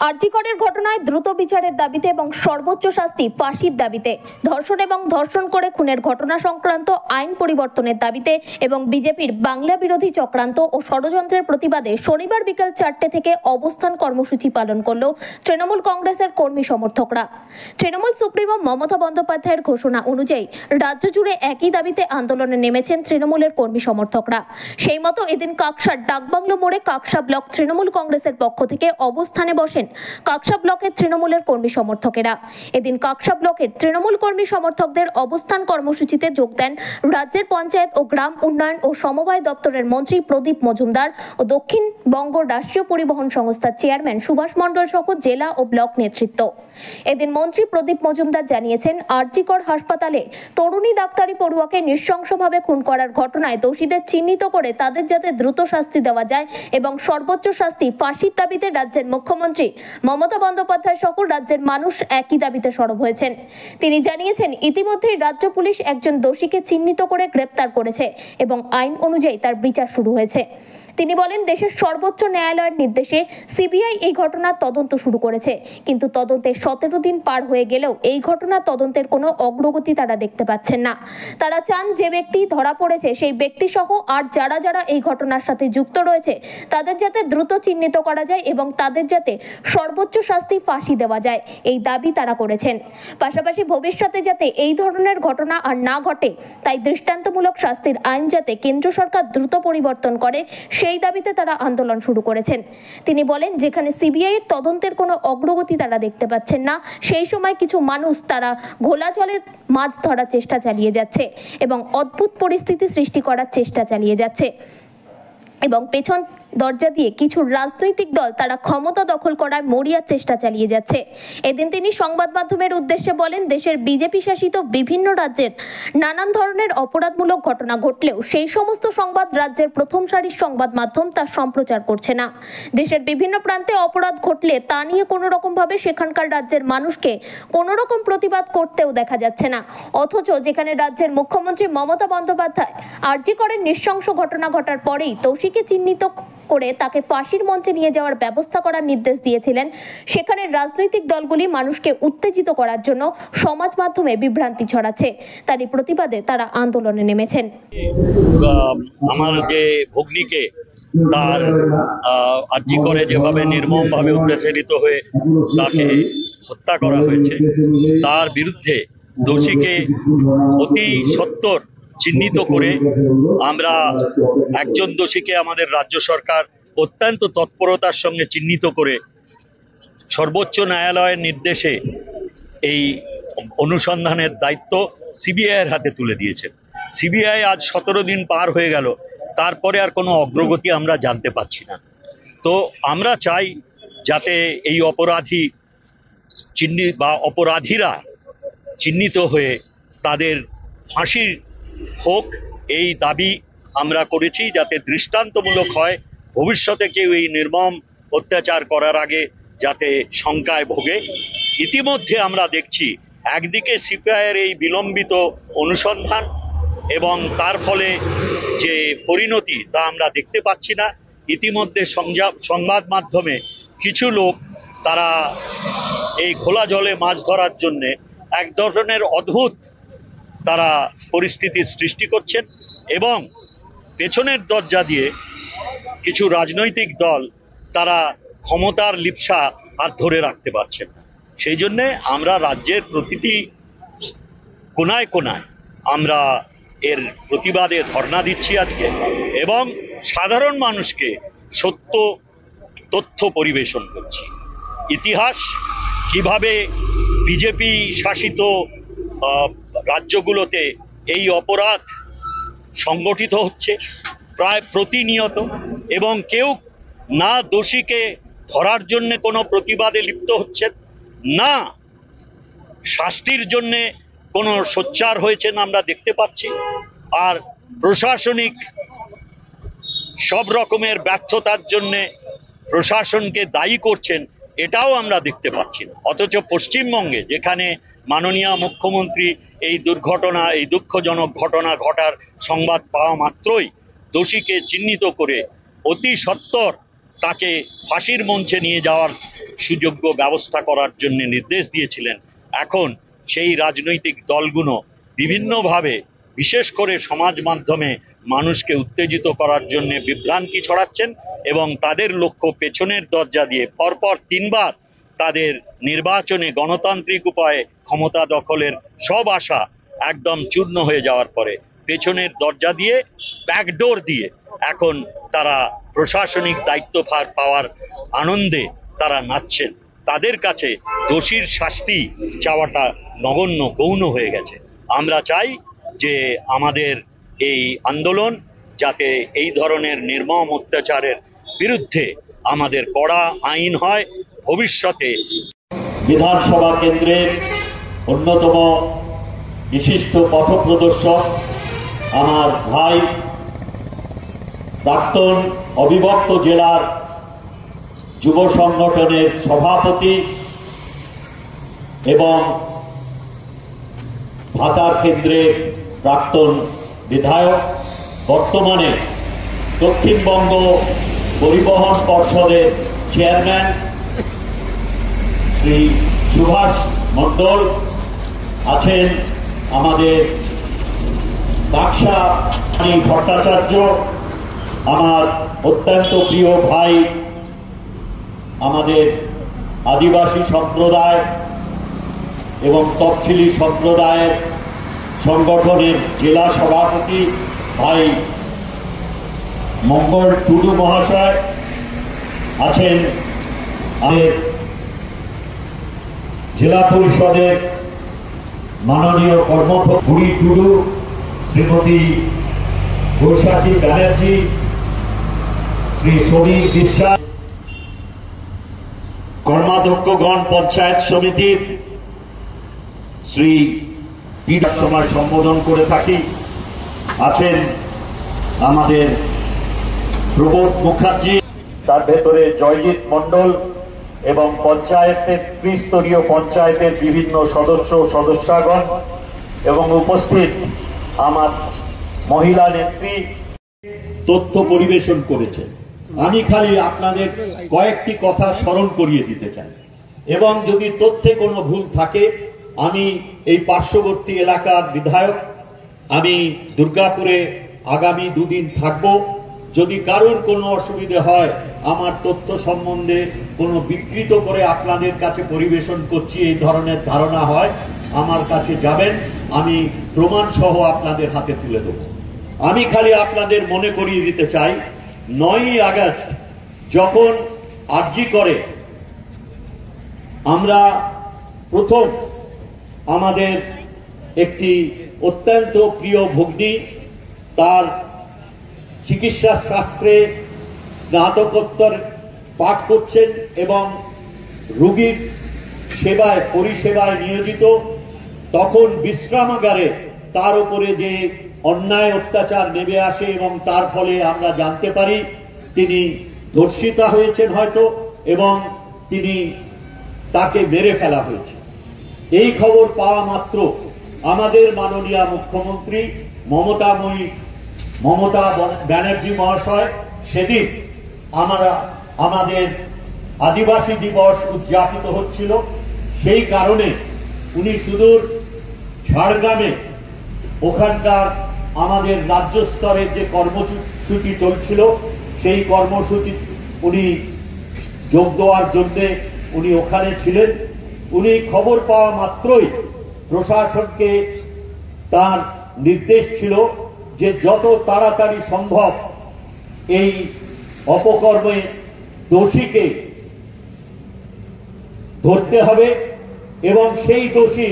আরজিকরের ঘটনায় দ্রুত বিচারের দাবিতে এবং সর্বোচ্চ শাস্তি ফাঁসির দাবিতে, ধর্ষণ এবং ধর্ষণ করে খুনের ঘটনা সংক্রান্ত আইন পরিবর্তনের দাবিতে এবং বিজেপির বাংলা বিরোধী চক্রান্ত ও ষড়যন্ত্রের প্রতিবাদে শনিবার বিকেল 4টে থেকে অবস্থান কর্মসূচি পালন করল তৃণমূল কংগ্রেসের কর্মী সমর্থকরা। তৃণমূল সুপ্রিমো মমতা বন্দ্যোপাধ্যায়ের ঘোষণা অনুযায়ী রাজ্য জুড়ে একই দাবিতে আন্দোলনে নেমেছেন তৃণমূলের কর্মী সমর্থকরা। সেই মতো এদিন কাকসার ডাকবাংলো মোড়ে কাকসা ব্লক তৃণমূল কংগ্রেসের পক্ষ থেকে অবস্থানে বসেন কাকসা ব্লকের তৃণমূলের কর্মী সমর্থকেরা। এদিন কাকসা ব্লকের তৃণমূল কর্মী সমর্থকদের অবস্থান কর্মসূচিতে যোগ দেন রাজ্যের পঞ্চায়েত ও গ্রাম উন্নয়ন ও সমবায় দপ্তরের মন্ত্রী প্রদীপ মজুমদার ও দক্ষিণবঙ্গ রাষ্ট্রীয় পরিবহন সংস্থার চেয়ারম্যান সুভাষ মণ্ডল সহ জেলা ও ব্লক নেতৃত্ব। এদিন মন্ত্রী প্রদীপ মজুমদার জানিয়েছেন, আরজিকর হাসপাতালে তরুণী ডাক্তারি পড়ুয়াকে নৃশংসভাবে খুন করার ঘটনায় দোষীদের চিহ্নিত করে তাদের যাতে দ্রুত শাস্তি দেওয়া যায় এবং সর্বোচ্চ শাস্তি ফাঁসির দাবিতে রাজ্যের মুখ্যমন্ত্রী মমতা বন্দ্যোপাধ্যায় সহ রাজ্যের মানুষ একই দাবিতে সরব হয়েছেন। তিনি জানিয়েছেন, ইতিমধ্যেই রাজ্য পুলিশ একজন দোষীকে চিহ্নিত করে গ্রেপ্তার করেছে এবং আইন অনুযায়ী তার বিচার শুরু হয়েছে। তিনি বলেন, দেশের সর্বোচ্চ ন্যায়ালয়ের নির্দেশে সিবিআই এই ঘটনার তদন্ত শুরু করেছে, কিন্তু তদন্তের 17 দিন পার হয়ে গেলেও এই ঘটনার তদন্তের কোনো অগ্রগতি তারা দেখতে পাচ্ছেন না। তারা চান যে ব্যক্তি ধরা পড়েছে সেই ব্যক্তি সহ আর যারা যারা এই ঘটনার সাথে যুক্ত রয়েছে তাদের যাতে দ্রুত চিহ্নিত করা যায় এবং তাদের যাতে সর্বোচ্চ শাস্তি ফাঁসি দেওয়া যায়, এই দাবি তারা করেছেন। পাশাপাশি ভবিষ্যতে যাতে এই ধরনের ঘটনা আর না ঘটে তাই দৃষ্টান্তমূলক শাস্তির আইন যাতে কেন্দ্র সরকার দ্রুত পরিবর্তন করে সেই দাবিতে তারা আন্দোলন শুরু করেছেন। তিনি বলেন, যেখানে সিবিআই এর তদন্তের কোনো অগ্রগতি তারা দেখতে পাচ্ছেন না, সেই সময় কিছু মানুষ তারা ঘোলা জলে মাছ ধরার চেষ্টা চালিয়ে যাচ্ছে এবং অদ্ভুত পরিস্থিতি সৃষ্টি করার চেষ্টা চালিয়ে যাচ্ছে এবং পেছন দরজা দিয়ে কিছু রাজনৈতিক দল তারা ক্ষমতা দখল করার মরিয়ার চেষ্টা চালিয়ে যাচ্ছে। এদিন তিনি সংবাদ মাধ্যমের উদ্দেশ্যে বলেন, দেশের বিজেপি শাসিত বিভিন্ন রাজ্যের নানান ধরনের অপরাধমূলক ঘটনা ঘটলেও সেই সমস্ত সংবাদ রাজ্যের প্রথম সারির সংবাদ মাধ্যম তা সম্প্রচার করছে না। দেশের বিভিন্ন প্রান্তে অপরাধ ঘটলে তা নিয়ে কোনো রকম ভাবে সেখানকার রাজ্যের মানুষকে কোনো রকম প্রতিবাদ করতেও দেখা যাচ্ছে না। অথচ যেখানে রাজ্যের মুখ্যমন্ত্রী মমতা বন্দ্যোপাধ্যায় আরজিকরের নৃশংস ঘটনা ঘটার পরেই দোষীকে চিহ্নিত করে তাকে ফাঁসির মঞ্চে নিয়ে যাওয়ার ব্যবস্থা করার নির্দেশ দিয়েছিলেন, সেখানে রাজনৈতিক দলগুলি মানুষকে উত্তেজিত করার জন্য সমাজ মাধ্যমে বিভ্রান্তি ছড়াচ্ছে। তারই প্রতিবাদে তারা আন্দোলনে নেমেছেন। আমার যে ভগ্নিকে তার আরজিকরে যেভাবে নির্মমভাবে অত্যাচারিত হয়ে তাকে হত্যা করা হয়েছে, তার বিরুদ্ধে দোষীকে অতি সত্বর চিহ্নিত করে আমরা একজন দোষীকে আমাদের রাজ্য সরকার অত্যন্ত তৎপরতার সঙ্গে চিহ্নিত করে সর্বোচ্চ ন্যায়ালয়ের নির্দেশে এই অনুসন্ধানের দায়িত্ব সিবিআই এর হাতে তুলে দিয়েছে। সিবিআই আজ 17 দিন পার হয়ে গেল, তারপরে আর কোনো অগ্রগতি আমরা জানতে পাচ্ছি না। তো আমরা চাই যাতে এই অপরাধীরা চিহ্নিত হয়ে তাদের ফাঁসির হোক, এই দাবি আমরা করেছি, যাতে দৃষ্টান্তমূলক হয়, ভবিষ্যতে কেউ এই নির্মম অত্যাচার করার আগে যাতে শঙ্কায় ভোগে। ইতিমধ্যে আমরা দেখছি একদিকে সিবিআইয়ের এই বিলম্বিত অনুসন্ধান এবং তার ফলে যে পরিণতি তা আমরা দেখতে পাচ্ছি না। ইতিমধ্যে সংবাদ মাধ্যমে কিছু লোক তারা এই খোলা জলে মাছ ধরার জন্যে এক ধরনের অদ্ভুত তারা পরিস্থিতির সৃষ্টি করছেন এবং পেছনের দরজা দিয়ে কিছু রাজনৈতিক দল তারা ক্ষমতার লিপ্সা আর ধরে রাখতে পারছেন না। সেই জন্যে আমরা রাজ্যের প্রতিটি কোনায় কোনায় আমরা এর প্রতিবাদে ধর্ণা দিচ্ছি আজকে এবং সাধারণ মানুষকে সত্য তথ্য পরিবেশন করছি। ইতিহাস কিভাবে বিজেপি শাসিত রাজ্যগুলোতে এই অপরাধ সংগঠিত হচ্ছে প্রায় প্রতিনিয়ত এবং কেউ না দোষীকে ধরার জন্য কোনো প্রতিবাদে লিপ্ত হচ্ছেন, না শাস্তির জন্য কোনো সোচ্চার হয়েছেন আমরা দেখতে পাচ্ছি, আর প্রশাসনিক সব রকমের ব্যর্থতার জন্য প্রশাসনকে দায়ী করছেন, এটাও আমরা দেখতে পাচ্ছি না। অথচ পশ্চিমবঙ্গে যেখানে মাননীয় মুখ্যমন্ত্রী এই দুঃখজনক ঘটনা ঘটার সংবাদ পাওয়া মাত্রই দোষীকে চিহ্নিত করে অতি সত্বর তাকে ফাঁসির মঞ্চে নিয়ে যাওয়ার সুযোগ্য ব্যবস্থা করার জন্য নির্দেশ দিয়েছিলেন। এখন সেই রাজনৈতিক দলগুলো বিভিন্নভাবে, বিশেষ করে সমাজ মাধ্যমে মানুষকে উত্তেজিত করার জন্য বিভ্রান্তি ছড়াচ্ছেন এবং তাদের লক্ষ্য পেছনের দরজা দিয়ে পরপর 3 বার তাদের নির্বাচনে গণতান্ত্রিক উপায়ে ক্ষমতা দখলের সব আশা একদম চূর্ণ হয়ে যাওয়ার পরে পেছনের দরজা দিয়ে, ব্যাকডোর দিয়ে এখন তারা প্রশাসনিক দায়িত্বভার পাওয়ার আনন্দে তারা নাচছেন। তাদের কাছে দোষীর শাস্তি চাওয়াটা নগণ্য, গৌণ হয়ে গেছে। আমরা চাই যে আমাদের এই আন্দোলন যাতে এই ধরনের নির্মম অত্যাচারের বিরুদ্ধে আমাদের কড়া আইন হয়। ভবিষ্যতে বিধানসভা কেন্দ্রের অন্যতম বিশিষ্ট পথপ্রদর্শক আমার ভাই, প্রাক্তন অবিভক্ত জেলার যুব সংগঠনের সভাপতি এবং ভাতার কেন্দ্রের প্রাক্তন বিধায়ক, বর্তমানে দক্ষিণবঙ্গ পরিবহন পর্ষদের চেয়ারম্যান শ্রী সুভাষ মণ্ডল আছেন, আমাদের বাক্সা ভট্টাচার্য, আমার অত্যন্ত প্রিয় ভাই, আমাদের আদিবাসী সম্প্রদায় এবং তফসিলি সম্প্রদায়ের সংগঠনের জেলা সভাপতি ভাই মঙ্গল টুডু মহাশয় আছেন, আমাদের জেলা পরিষদের মাননীয় কর্মধ্বজ বুড়ি টুডু, শ্রীমতী বৈশাখী ব্যানার্জি, শ্রী সমীর বিশ্বাস, কর্মাধ্যক্ষগণ পঞ্চায়েত সমিতির শ্রী পিডার সময় সম্বোধন করে থাকি, আছেন আমাদের প্রবোধ মুখার্জি, তার ভেতরে জয়জিৎ মণ্ডল এবং পঞ্চায়েতের ত্রিস্তরীয় পঞ্চায়েতের বিভিন্ন সদস্য সদস্যগণ এবং উপস্থিত আমার মহিলা নেত্রী তথ্য পরিবেশন করেছেন। আমি খালি আপনাদের কয়েকটি কথা স্মরণ করিয়ে দিতে চাই এবং যদি তথ্যে কোনো ভুল থাকে, আমি এই পার্শ্ববর্তী এলাকার বিধায়ক, আমি দুর্গাপুরে আগামী 2 দিন থাকব। যদি কারোর কোনো অসুবিধে হয়, আমার তথ্য সম্বন্ধে কোনো বিকৃত করে আপনাদের কাছে পরিবেশন করছি এই ধরনের ধারণা হয়, আমার কাছে যাবেন, আমি প্রমাণ সহ আপনাদের হাতে তুলে দেব। আমি খালি আপনাদের মনে করিয়ে দিতে চাই, 9ই আগস্ট যখন আরজি করে আমরা প্রথম আমাদের একটি অত্যন্ত প্রিয় ভগ্নী, তার চিকিৎসা শাস্ত্রে স্নাতকোত্তর পাঠ করছেন এবং রোগীর সেবায় পরিষেবায় নিয়োজিত, তখন বিশ্রামাগারে তার উপরে যে অন্যায় অত্যাচার নেমে আসে এবং তার ফলে আমরা জানতে পারি তিনি ধর্ষিতা হয়েছেন হয়তো এবং তাকে মেরে ফেলা হয়েছে। এই খবর পাওয়া মাত্র আমাদের মাননীয় মুখ্যমন্ত্রী মমতা ব্যানার্জি মহাশয় সেদিন আমাদের আদিবাসী দিবস উদযাপিত হচ্ছিল, সেই কারণে উনি সুদূর ঝাড়গ্রামে ওখানকার আমাদের রাজ্য স্তরের যে কর্মসূচি চলছিল সেই কর্মসূচি উনি যোগ দেওয়ার জন্য উনি ওখানে ছিলেন। উনি খবর পাওয়া মাত্রই প্রশাসনকে তার নির্দেশ ছিল যে যত তাড়াতাড়ি সম্ভব এই অপকর্মে দোষীকে ধরতে হবে এবং সেই দোষী